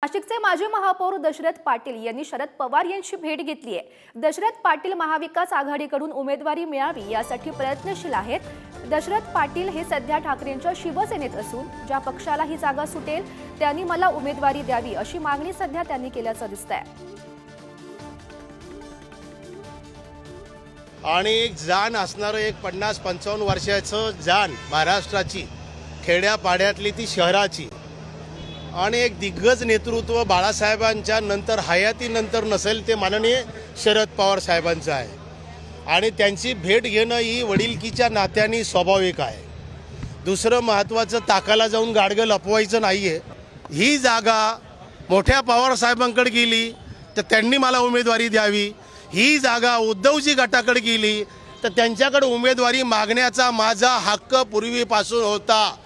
नाशिकचे माजी महापौर दशरथ पाटील यांनी शरद पवार यांची भेट घेतली आहे। दशरथ पाटील महाविकास आघाडीकडून उमेदवारी मिळावी यासाठी प्रयत्नशील आहेत। दशरथ पाटील हे सध्या ठाकरेंच्या शिवसेनेत असून ज्या पक्षाला ही जागा सुटेल त्यांनी मला उमेदवारी द्यावी अशी मागणी सध्या त्यांनी केल्याचं दिसतंय। आणि एक जाण असणारं एक 50-55 वर्षाचं जाण महाराष्ट्राची, खेड्यापाड्यातली ती शहराची, आणि एक दिग्गज नेतृत्व बाळासाहेबांच्या नंतर हयातीनंतर नसेल ते माननीय शरद पवार साहेबांचं आहे। आणि त्यांची भेट घेणं ही वडिलकीच्या नात्याने स्वाभाविक आहे। दुसरं महत्त्वाचं, ताकाला जाऊन गाडगं लपवायचं नाही आहे। ही जागा मोठ्या पवार साहेबांकडे गेली तर त्यांनी मला उमेदवारी द्यावी, ही जागा उद्धवजी गटाकडे गेली तर त्यांच्याकडे उमेदवारी मागण्याचा माझा हक्क पूर्वीपासून होता।